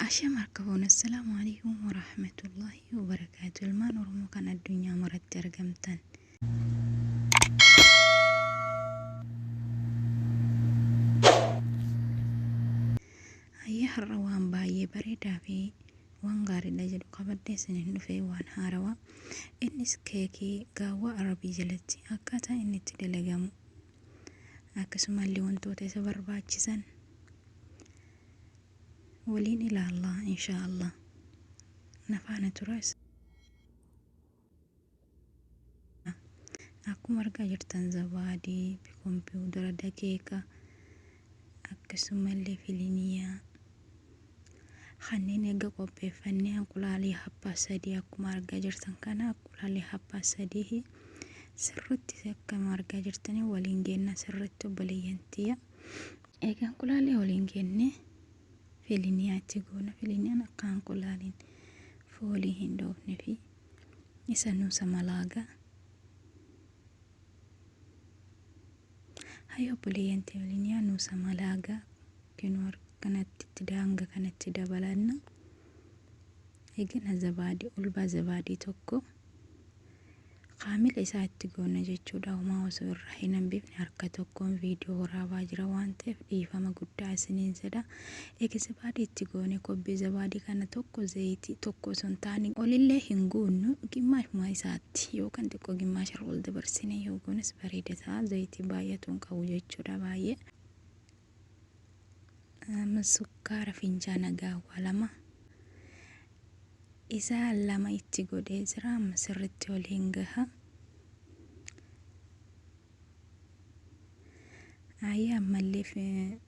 Asham harkaboon assalaamu alaykum warahmatullahi wabarakaatu. Ilmaan Oromoo kan addunyaa maratti argamtan har'a waan baay'ee bareedaa fi waan gaariidha jedhu qabadhee isiniif dhufee waan haarawaa. Innis keekii gaawwaa arabii jalatti akkaataa inni itti dalagamu akkasumallee wantoota isa barbaachisan waliin ilaallaa inshaallah. Nafaana turas akkuma argaa jirtan zabaadii, kompiitara, daqiiqa akkasumallee filiniyaa kanneen eega qopheeffannee anqulaalee habbaa sadii akkuma argaa jirtan kana anqulaalee habbaa sadii sirriitti akkuma argaa jirtanii waliin geenna sirriitti obboleeyyantiya. Eega anqulaalee waliin geenne filiniyaatti goona. Filiniyaan akka anqulaaliin foolii hin dhoofne fi isa nuusa malaagaa hayo obboleeyyantii filiniyaa nuusa malaagaa kinoo kanatti itti daanga kanatti dabalanna. Eegana zabaadii ulbaa zabaadii tokko qaamila isaa itti goona jechuudha. Homaa osoo irraa hin hambifne harka tokkoon viidiyoo waraabaa jira waan ta'eef dhiifama guddaa isiniin jedha. Eega zabaadii itti goone kobbii zabaadii kana tokko zayitii tokko osoo hin taane olillee hin guunnu gimmaashuma isaatti yookaan xiqqoo gimmaasharra ol dabarsine yoo goones bareeda ta'a. Zayitii baay'atuun qabu jechuudha baay'ee. Sukkaara finjaana gaawwaa lama isaa lama itti godhee jira. Amma sirriitti waliin gaha. Ammallee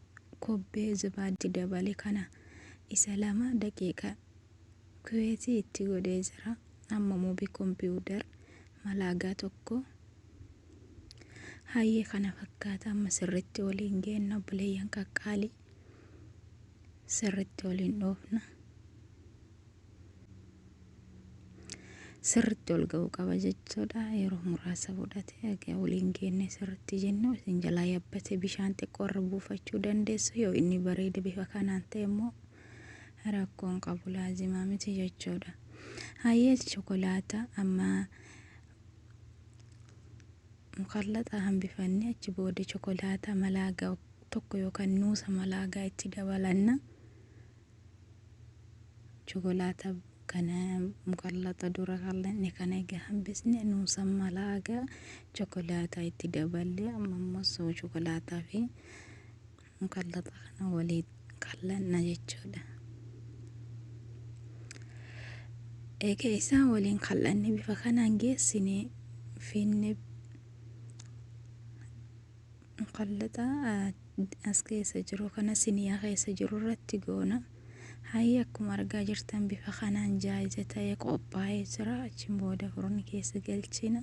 kobbee zabaadii dabale kana isa lama daqiiqa kuweetii itti godhee jira. Amma moobii kompiitara malaagaa tokko kana fakkaata. Amma sirriitti waliin geenna obboleeyyan qaqqaalii sirriitti waliin dhoofna. Sirriitti ol ga'uu qaba jechuudha. Yeroo muraasa fudhate waliin geenne sirriitti jennu isin jalaa yabbate bishaan xiqqoo irra buufachuu dandeessu. Yoo inni bareeda bifa kanaan ta'e immoo rakkoon qabu laazimaa miti jechuudha. Chokolaata amma mukallaxa hambifannee achi booda chokolaata malaagaa tokko yookaan nuusa malaagaa itti dabalanna. Chokolaata kana mukallaxa dura kallanne kana egaa hambisne nuusa malaagaa chokolaata itti daballee amma immoo chokolaataa fi mukallaxa kana waliin kallanna jechuudha. Egaa isaan waliin kallanne bifa kanaan geessine finne mukallaxa as keessa jiru kana siniyaa keessa jiru irratti goona. Akkuma argaa jirtan bifa kanaan jaayiza ta'ee qophaa'ee jira. Achiin booda furni keessa galchina.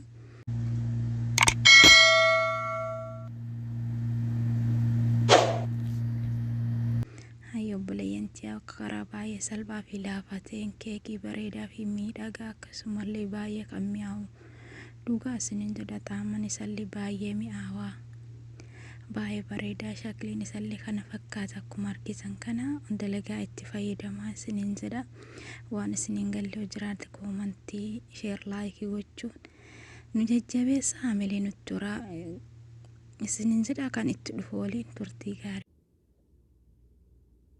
Obboleeyyantii karaa baay'ee salphaa fi laafaa ta'een keekii bareedaa fi miidhagaa akkasumallee baay'ee kan mi'aawu dhugaa isiniin jedha. Xaaman isallee baay'ee mi'aawaa baay'ee bareedaa shakliin isallee kana fakkaata. Akkuma argitan kana dalagaa itti fayyadamaa isiniin jedha. Waan isiniin galle jiraate koomantii sheer laayikii gochuun nu jajjabeessa. Hamilee nutti turaa isiniin jedha. Kan itti dhufu waliin turtii gaarii.